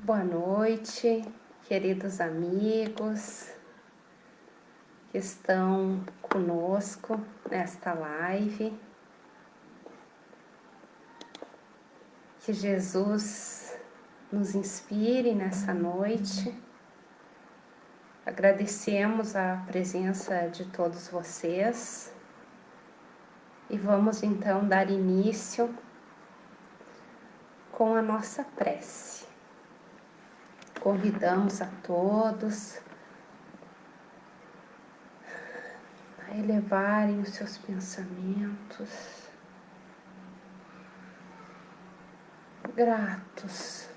Boa noite, queridos amigos que estão conosco nesta live. Que Jesus nos inspire nessa noite. Agradecemos a presença de todos vocês e vamos então dar início com a nossa prece. Convidamos a todos a elevarem os seus pensamentos, gratos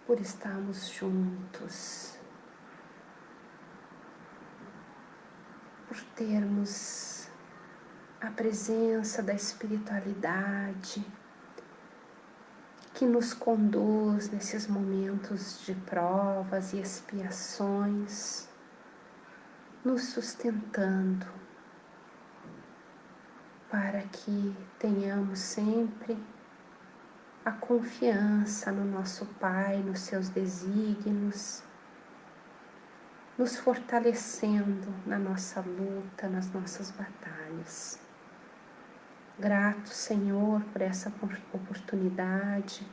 por estarmos juntos, por termos a presença da espiritualidade que nos conduz nesses momentos de provas e expiações, nos sustentando para que tenhamos sempre a confiança no nosso Pai, nos seus desígnios, nos fortalecendo na nossa luta, nas nossas batalhas. Grato, Senhor, por essa oportunidade.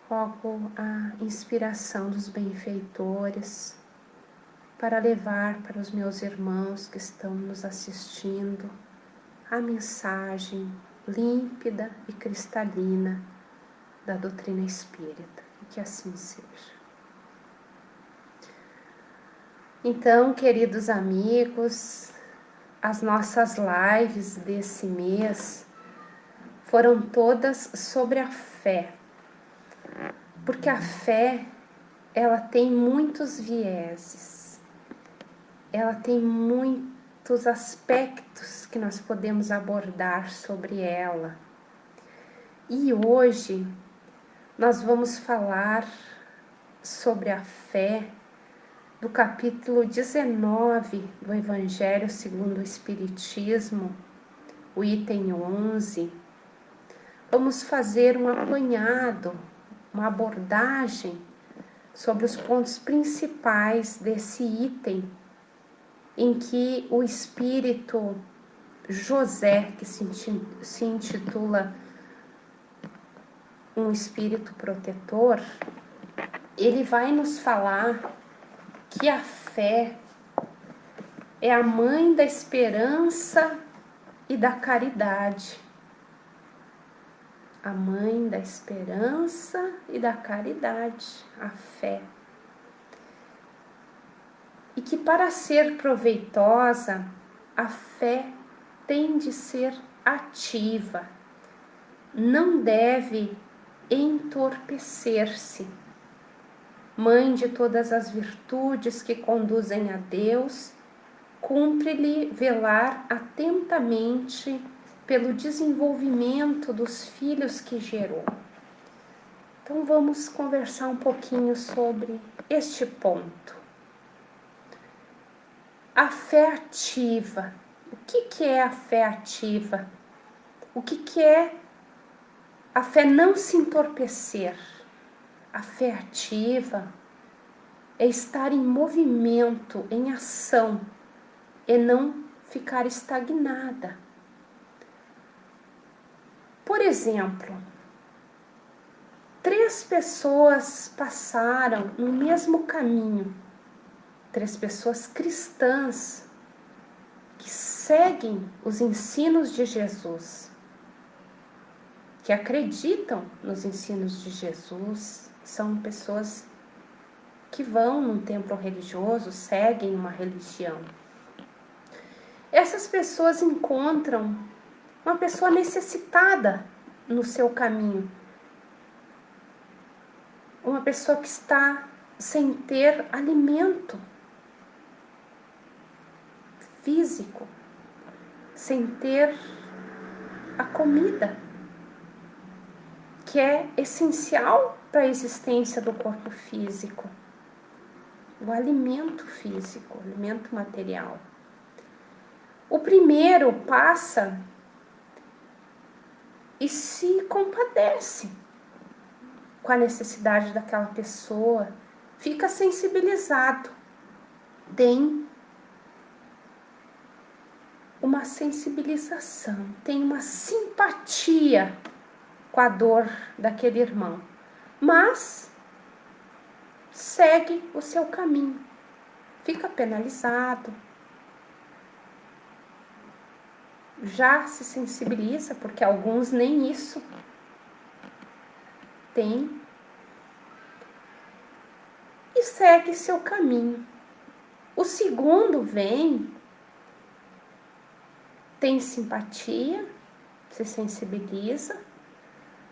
Rogo a inspiração dos benfeitores para levar para os meus irmãos que estão nos assistindo a mensagem límpida e cristalina da doutrina espírita. Que assim seja. Então, queridos amigos, as nossas lives desse mês foram todas sobre a fé, porque a fé, ela tem muitos vieses, ela tem muitos aspectos que nós podemos abordar sobre ela. E hoje nós vamos falar sobre a fé do capítulo 19 do Evangelho segundo o Espiritismo, o item 11. Vamos fazer um apanhado, uma abordagem sobre os pontos principais desse item, em que o espírito José, que se intitula um espírito protetor, ele vai nos falar que a fé é a mãe da esperança e da caridade. A mãe da esperança e da caridade, a fé. E que para ser proveitosa, a fé tem de ser ativa, não deve entorpecer-se. Mãe de todas as virtudes que conduzem a Deus, cumpre-lhe velar atentamente pelo desenvolvimento dos filhos que gerou. Então vamos conversar um pouquinho sobre este ponto. A fé ativa. O que é a fé ativa? O que é a fé não se entorpecer? A fé ativa é estar em movimento, em ação, e não ficar estagnada. Por exemplo, 3 pessoas passaram no mesmo caminho, 3 pessoas cristãs que seguem os ensinos de Jesus, que acreditam nos ensinos de Jesus, são pessoas que vão num templo religioso, seguem uma religião. Essas pessoas encontram uma pessoa necessitada no seu caminho, uma pessoa que está sem ter alimento físico, sem ter a comida, que é essencial para a existência do corpo físico, o alimento físico, o alimento material. O primeiro passa e se compadece, com a necessidade daquela pessoa, fica sensibilizado, tem uma sensibilização, tem uma simpatia com a dor daquele irmão, mas segue o seu caminho, fica penalizado, já se sensibiliza, porque alguns nem isso tem, e segue seu caminho. O segundo vem, tem simpatia, se sensibiliza,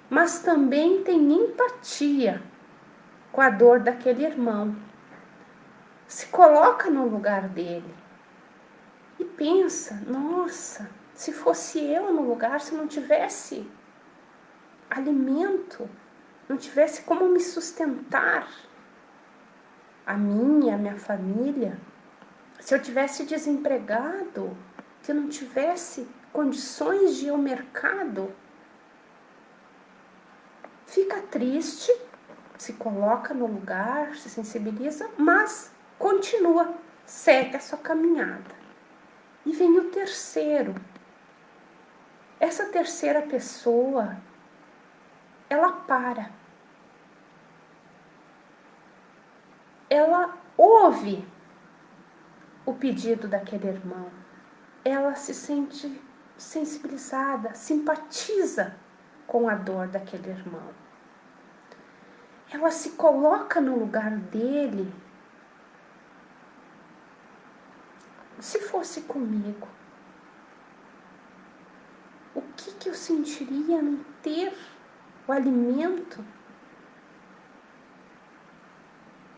mas também tem empatia com a dor daquele irmão. Se coloca no lugar dele e pensa, nossa, se fosse eu no lugar, se não tivesse alimento, não tivesse como me sustentar, a minha família, se eu tivesse desempregado, se eu não tivesse condições de ir ao mercado, fica triste, se coloca no lugar, se sensibiliza, mas continua, segue a sua caminhada. E vem o terceiro. Essa terceira pessoa, ela para. Ela ouve o pedido daquele irmão. Ela se sente sensibilizada, simpatiza com a dor daquele irmão. Ela se coloca no lugar dele. Se fosse comigo, o que eu sentiria não ter o alimento?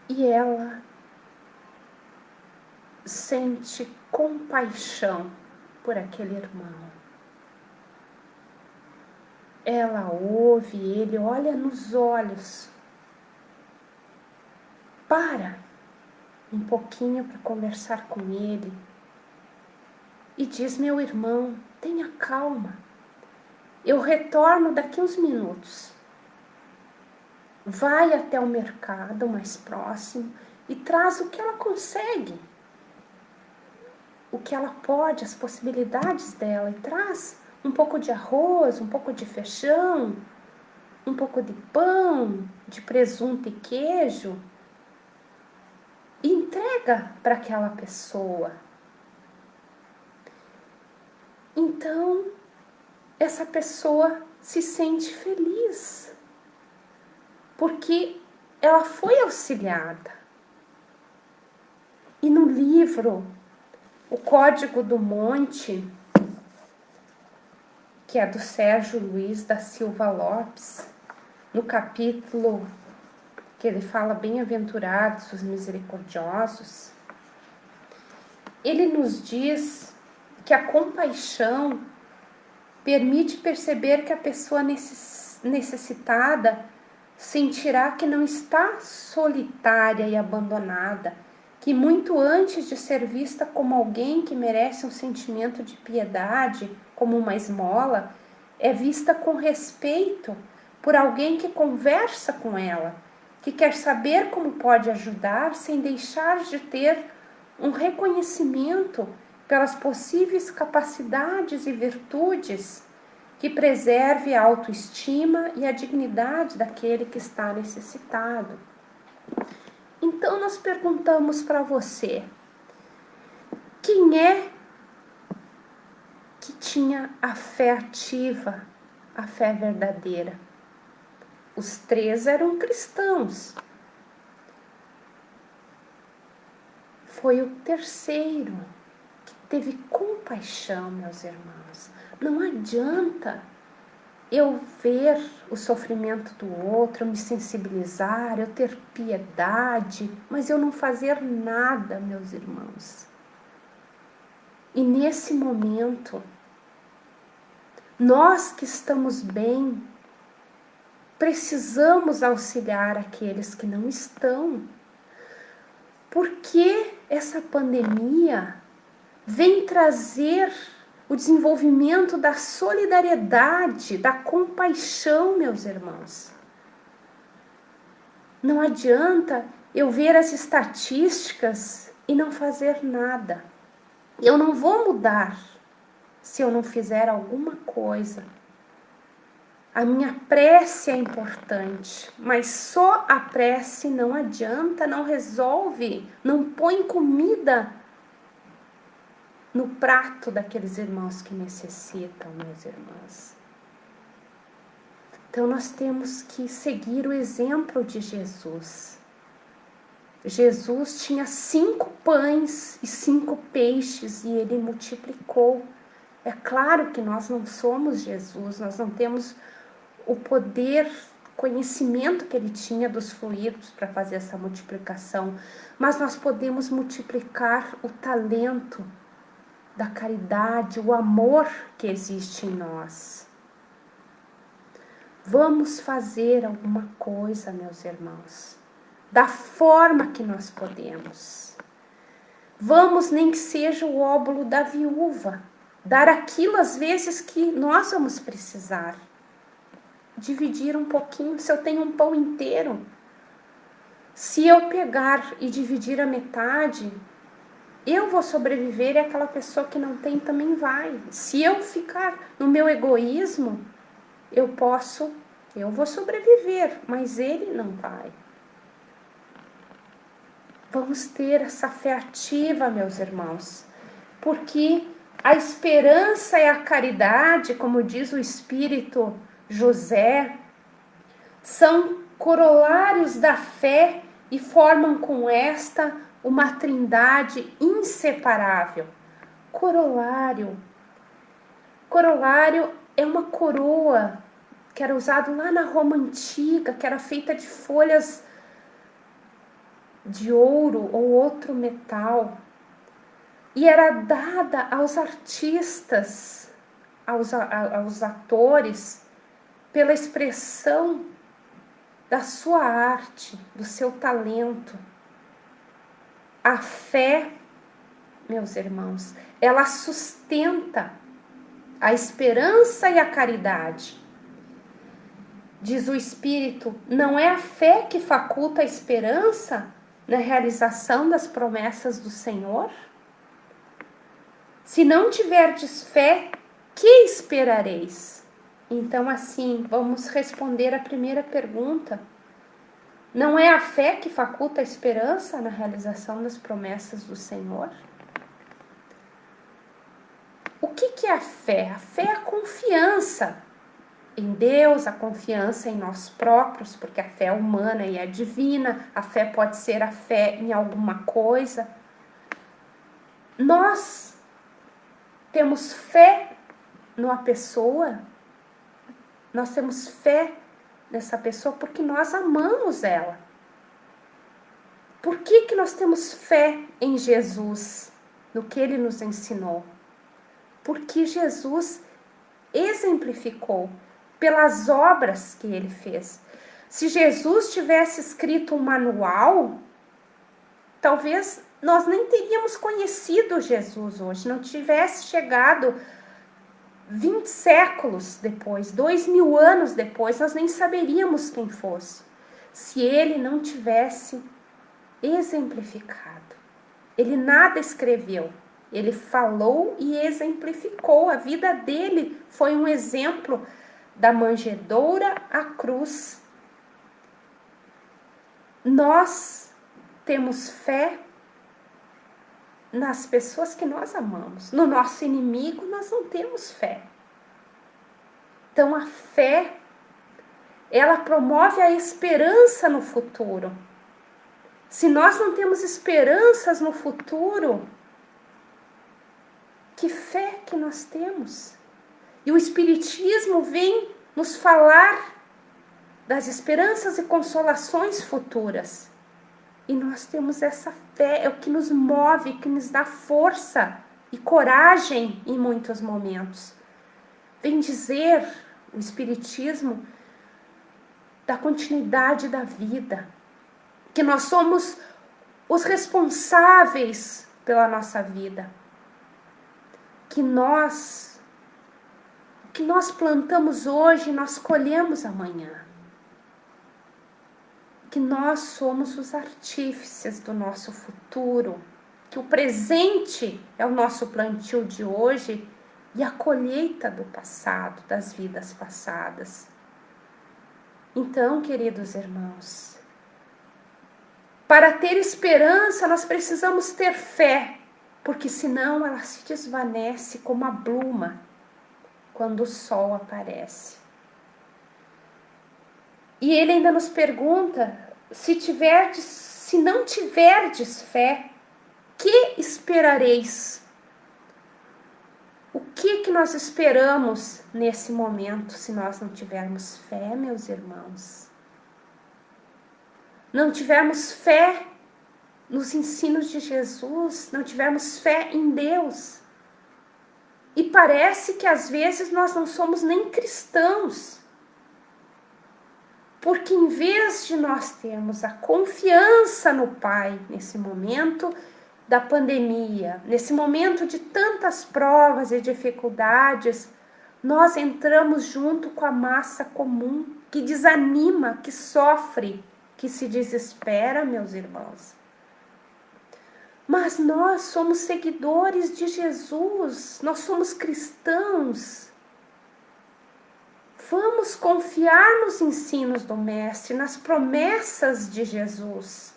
E ela sente compaixão por aquele irmão. Ela ouve ele, olha nos olhos, para um pouquinho para conversar com ele e diz: meu irmão, tenha calma, eu retorno daqui uns minutos. Vai até o mercado mais próximo e traz o que ela consegue, o que ela pode, as possibilidades dela, e traz um pouco de arroz, um pouco de feijão, um pouco de pão, de presunto e queijo, e entrega para aquela pessoa. Então, essa pessoa se sente feliz, porque ela foi auxiliada. E no livro O Código do Monte, que é do Sérgio Luiz da Silva Lopes, no capítulo que ele fala bem-aventurados os misericordiosos, ele nos diz que a compaixão permite perceber que a pessoa necessitada sentirá que não está solitária e abandonada, que muito antes de ser vista como alguém que merece um sentimento de piedade, como uma esmola, é vista com respeito por alguém que conversa com ela, que quer saber como pode ajudar sem deixar de ter um reconhecimento pelas possíveis capacidades e virtudes que preserve a autoestima e a dignidade daquele que está necessitado. Então nós perguntamos para você, quem é que tinha a fé ativa, a fé verdadeira? Os três eram cristãos. Foi o terceiro que teve compaixão, meus irmãos. Não adianta eu ver o sofrimento do outro, eu me sensibilizar, eu ter piedade, mas eu não fazer nada, meus irmãos. E nesse momento, nós que estamos bem, precisamos auxiliar aqueles que não estão, porque essa pandemia vem trazer o desenvolvimento da solidariedade, da compaixão, meus irmãos. Não adianta eu ver as estatísticas e não fazer nada. Eu não vou mudar se eu não fizer alguma coisa. A minha prece é importante, mas só a prece não adianta, não resolve, não põe comida no prato daqueles irmãos que necessitam, meus irmãos. Então nós temos que seguir o exemplo de Jesus. Jesus tinha 5 pães e 5 peixes e ele multiplicou. É claro que nós não somos Jesus, nós não temos o poder, conhecimento que ele tinha dos fluidos para fazer essa multiplicação, mas nós podemos multiplicar o talento da caridade, o amor que existe em nós. Vamos fazer alguma coisa, meus irmãos, da forma que nós podemos. Vamos, nem que seja o óbolo da viúva, dar aquilo às vezes que nós vamos precisar. Dividir um pouquinho, se eu tenho um pão inteiro, se eu pegar e dividir a metade, eu vou sobreviver e aquela pessoa que não tem também vai. Se eu ficar no meu egoísmo, eu vou sobreviver, mas ele não vai. Vamos ter essa fé ativa, meus irmãos, porque a esperança e a caridade, como diz o Espírito José, são corolários da fé e formam com esta uma trindade inseparável. Corolário. Corolário é uma coroa que era usado lá na Roma antiga, que era feita de folhas de ouro ou outro metal. E era dada aos artistas, aos atores, pela expressão da sua arte, do seu talento. A fé, meus irmãos, ela sustenta a esperança e a caridade. Diz o Espírito, não é a fé que faculta a esperança na realização das promessas do Senhor? Se não tiverdes fé, que esperareis? Então, assim, vamos responder a primeira pergunta. Não é a fé que faculta a esperança na realização das promessas do Senhor? O que é a fé? A fé é a confiança em Deus, a confiança em nós próprios, porque a fé é humana e é divina. A fé pode ser a fé em alguma coisa. Nós temos fé numa pessoa, nós temos fé nessa pessoa porque nós amamos ela. Por que nós temos fé em Jesus, no que ele nos ensinou? Porque Jesus exemplificou pelas obras que ele fez. Se Jesus tivesse escrito um manual, talvez nós nem teríamos conhecido Jesus hoje, não tivesse chegado 20 séculos depois, 2000 anos depois, nós nem saberíamos quem fosse, se ele não tivesse exemplificado. Ele nada escreveu, ele falou e exemplificou. A vida dele foi um exemplo da manjedoura à cruz. Nós temos fé nas pessoas que nós amamos. No nosso inimigo, nós não temos fé. Então, a fé, ela promove a esperança no futuro. Se nós não temos esperanças no futuro, que fé que nós temos? E o Espiritismo vem nos falar das esperanças e consolações futuras. E nós temos essa fé, é o que nos move, que nos dá força e coragem em muitos momentos. Vem dizer o Espiritismo da continuidade da vida, que nós somos os responsáveis pela nossa vida, que o que nós plantamos hoje, nós colhemos amanhã. que nós somos os artífices do nosso futuro, que o presente é o nosso plantio de hoje e a colheita do passado, das vidas passadas. Então, queridos irmãos, para ter esperança nós precisamos ter fé, porque senão ela se desvanece como a bruma quando o sol aparece. E ele ainda nos pergunta, se não tiverdes fé, que esperareis? O que nós esperamos nesse momento se nós não tivermos fé, meus irmãos? Não tivermos fé nos ensinos de Jesus, não tivermos fé em Deus. E parece que às vezes nós não somos nem cristãos. Porque em vez de nós termos a confiança no Pai nesse momento da pandemia, nesse momento de tantas provas e dificuldades, nós entramos junto com a massa comum, que desanima, que sofre, que se desespera, meus irmãos. Mas nós somos seguidores de Jesus, nós somos cristãos. Vamos confiar nos ensinos do Mestre, nas promessas de Jesus.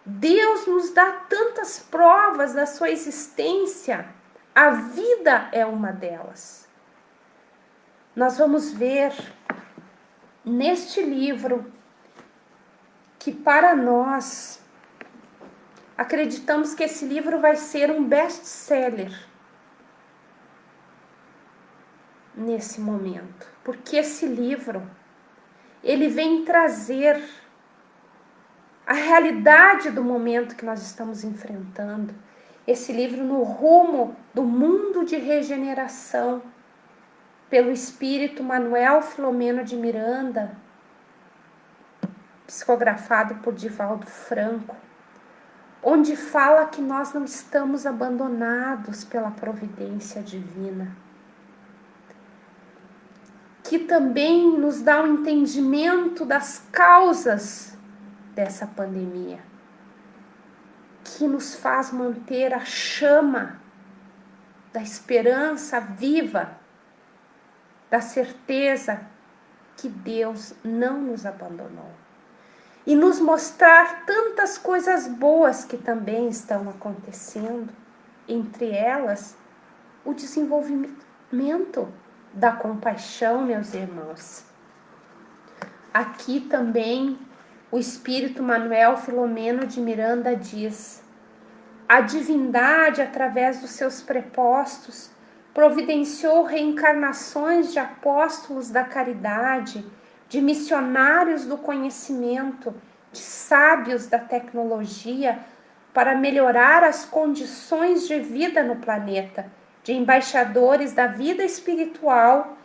Deus nos dá tantas provas da sua existência. A vida é uma delas. Nós vamos ver neste livro que para nós acreditamos que esse livro vai ser um best-seller nesse momento, porque esse livro ele vem trazer a realidade do momento que nós estamos enfrentando. Esse livro no rumo do mundo de regeneração, pelo espírito Manuel Filomeno de Miranda, psicografado por Divaldo Franco, onde fala que nós não estamos abandonados pela providência divina, que também nos dá um entendimento das causas dessa pandemia, que nos faz manter a chama da esperança viva, da certeza que Deus não nos abandonou. E nos mostrar tantas coisas boas que também estão acontecendo, entre elas o desenvolvimento da compaixão, meus irmãos. Aqui também o Espírito Manuel Filomeno de Miranda diz: a divindade, através dos seus prepostos, providenciou reencarnações de apóstolos da caridade, de missionários do conhecimento, de sábios da tecnologia, para melhorar as condições de vida no planeta, de embaixadores da vida espiritual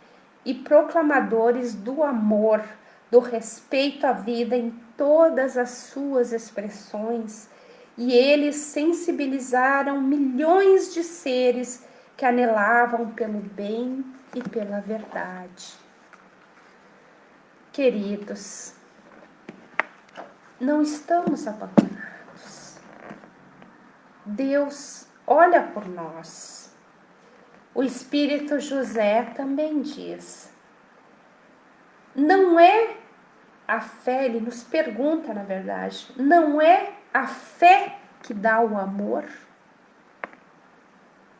e proclamadores do amor, do respeito à vida em todas as suas expressões, e eles sensibilizaram milhões de seres que anelavam pelo bem e pela verdade. Queridos, não estamos abandonados. Deus olha por nós. O Espírito José também diz: não é a fé, ele nos pergunta, na verdade, não é a fé que dá o amor?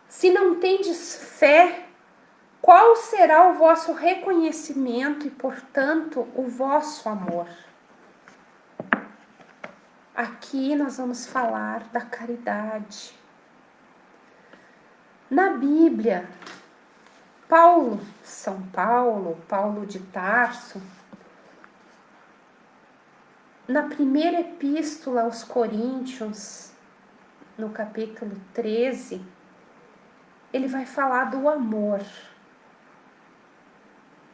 Se não tendes fé, qual será o vosso reconhecimento e, portanto, o vosso amor? Aqui nós vamos falar da caridade. Na Bíblia, São Paulo de Tarso, na primeira epístola aos Coríntios, no capítulo 13, ele vai falar do amor.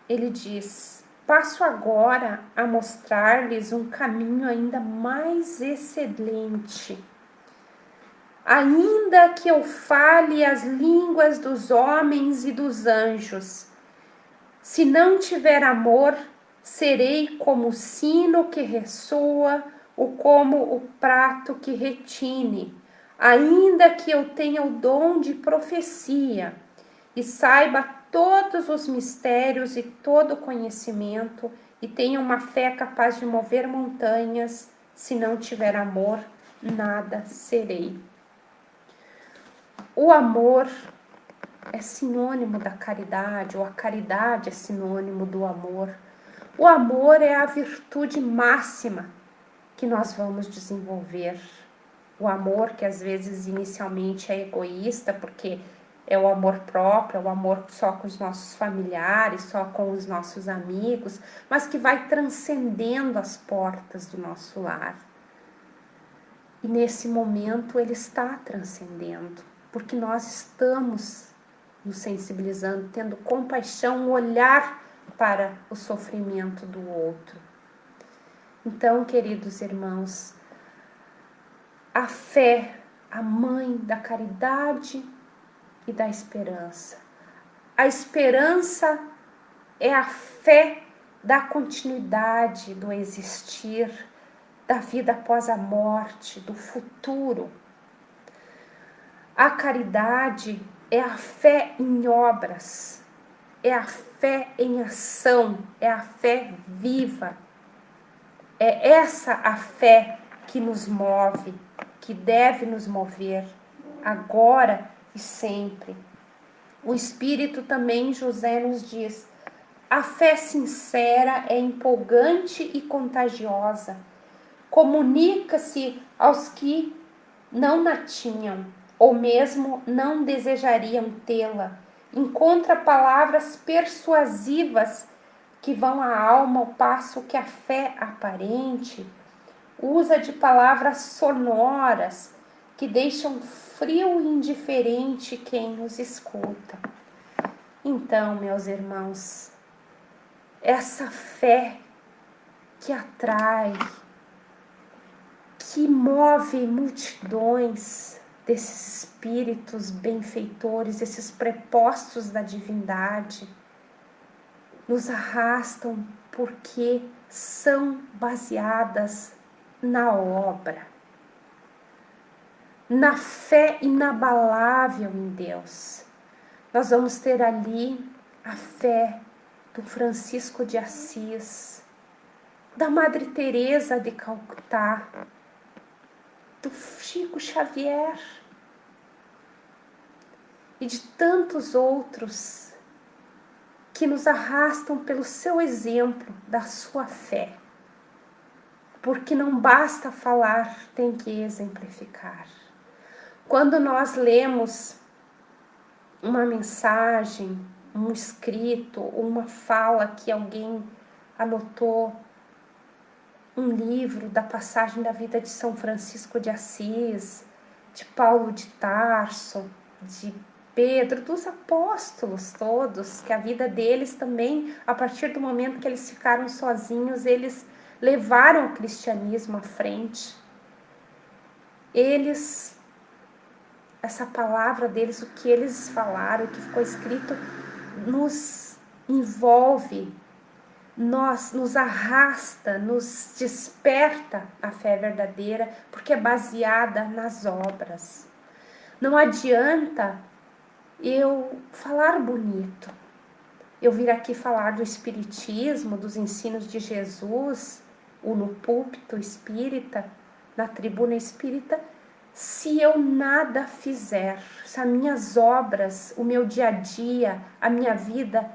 Ele diz: passo agora a mostrar-lhes um caminho ainda mais excelente. Ainda que eu fale as línguas dos homens e dos anjos, se não tiver amor, Serei como o sino que ressoa, ou como o prato que retine, ainda que eu tenha o dom de profecia e saiba todos os mistérios e todo o conhecimento e tenha uma fé capaz de mover montanhas, se não tiver amor, nada serei. O amor é sinônimo da caridade, ou a caridade é sinônimo do amor. O amor é a virtude máxima que nós vamos desenvolver. O amor que às vezes inicialmente é egoísta, porque é o amor próprio, é o amor só com os nossos familiares, só com os nossos amigos, mas que vai transcendendo as portas do nosso lar. E nesse momento ele está transcendendo, porque nós estamos nos sensibilizando, tendo compaixão, um olhar para o sofrimento do outro. Então, queridos irmãos, a fé, a mãe da caridade e da esperança. A esperança é a fé da continuidade, do existir, da vida após a morte, do futuro. A caridade é a fé em obras, é a fé em ação, é a fé viva. É essa a fé que nos move, que deve nos mover agora e sempre. O Espírito também, José, nos diz: a fé sincera é empolgante e contagiosa. Comunica-se aos que não na tinham, ou mesmo não desejariam tê-la. Encontra palavras persuasivas que vão à alma ao passo que a fé aparente usa de palavras sonoras que deixam frio e indiferente quem os escuta. Então, meus irmãos, essa fé que atrai, que move multidões desses espíritos benfeitores, esses prepostos da divindade, nos arrastam porque são baseadas na obra, na fé inabalável em Deus. Nós vamos ter ali a fé do Francisco de Assis, da Madre Teresa de Calcutá, do Chico Xavier e de tantos outros que nos arrastam pelo seu exemplo da sua fé. Porque não basta falar, tem que exemplificar. Quando nós lemos uma mensagem, um escrito, uma fala que alguém anotou, um livro da passagem da vida de São Francisco de Assis, de Paulo de Tarso, de Pedro, dos apóstolos todos, que a vida deles também, a partir do momento que eles ficaram sozinhos, eles levaram o cristianismo à frente. Eles, essa palavra deles, o que eles falaram, o que ficou escrito, nos envolve, nos arrasta, nos desperta a fé verdadeira, porque é baseada nas obras. Não adianta eu falar bonito, eu vir aqui falar do espiritismo, dos ensinos de Jesus, ou no púlpito espírita, na tribuna espírita, se eu nada fizer, se as minhas obras, o meu dia a dia, a minha vida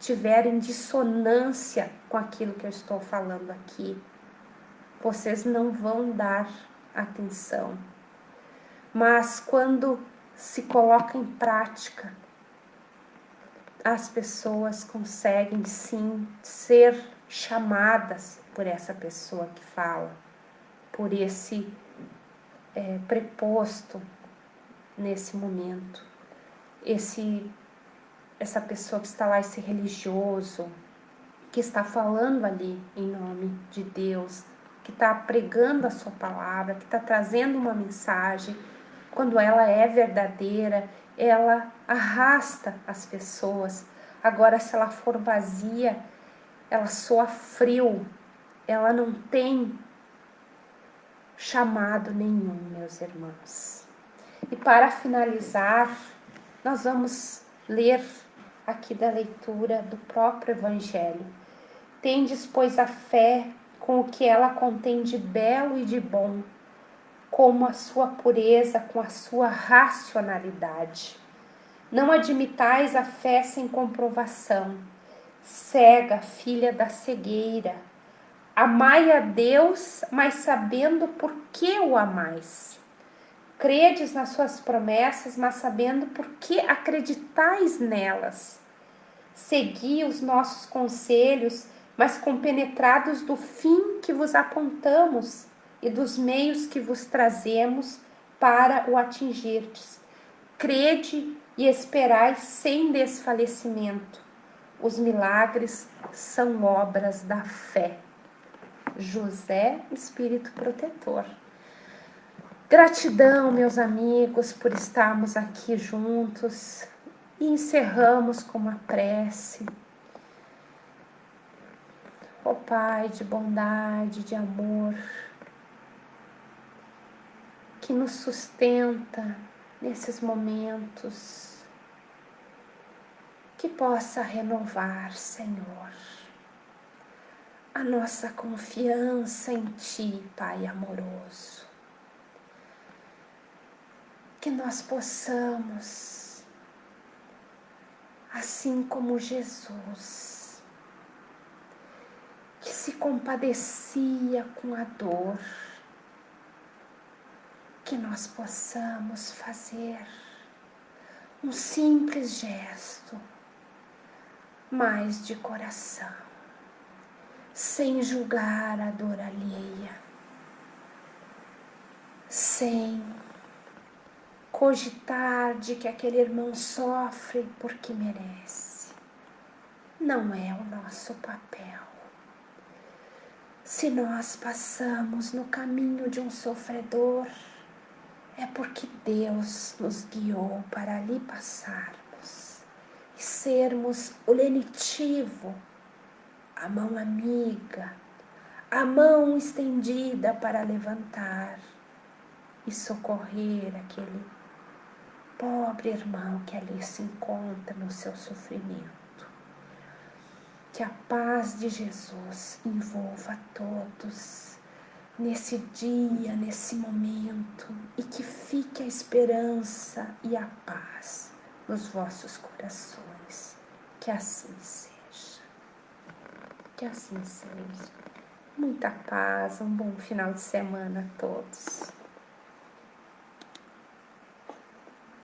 tiverem dissonância com aquilo que eu estou falando aqui, vocês não vão dar atenção. Mas quando se coloca em prática, as pessoas conseguem sim ser chamadas por essa pessoa que fala, por esse preposto nesse momento, essa pessoa que está lá, esse religioso, que está falando ali em nome de Deus, que está pregando a sua palavra, que está trazendo uma mensagem. Quando ela é verdadeira, ela arrasta as pessoas. Agora, se ela for vazia, ela soa frio, ela não tem chamado nenhum, meus irmãos. E para finalizar, nós vamos ler aqui da leitura do próprio Evangelho. Tendes, pois, a fé com o que ela contém de belo e de bom, como a sua pureza com a sua racionalidade. Não admitais a fé sem comprovação, cega, filha da cegueira. Amai a Deus, mas sabendo por que o amais. Credes nas suas promessas, mas sabendo por que acreditais nelas. Segui os nossos conselhos, mas compenetrados do fim que vos apontamos e dos meios que vos trazemos para o atingirdes. Crede e esperai sem desfalecimento. Os milagres são obras da fé. José, Espírito Protetor. Gratidão, meus amigos, por estarmos aqui juntos. E encerramos com uma prece. Ó Pai de bondade, de amor, que nos sustenta nesses momentos, que possa renovar, Senhor, a nossa confiança em Ti, Pai amoroso. Que nós possamos, assim como Jesus, que se compadecia com a dor, que nós possamos fazer um simples gesto, mas de coração, sem julgar a dor alheia, sem cogitar de que aquele irmão sofre porque merece. Não é o nosso papel. Se nós passamos no caminho de um sofredor, é porque Deus nos guiou para ali passarmos e sermos o lenitivo, a mão amiga, a mão estendida para levantar e socorrer aquele pobre irmão que ali se encontra no seu sofrimento. Que a paz de Jesus envolva todos nesse dia, nesse momento, e que fique a esperança e a paz nos vossos corações. Que assim seja. Que assim seja. Muita paz, um bom final de semana a todos.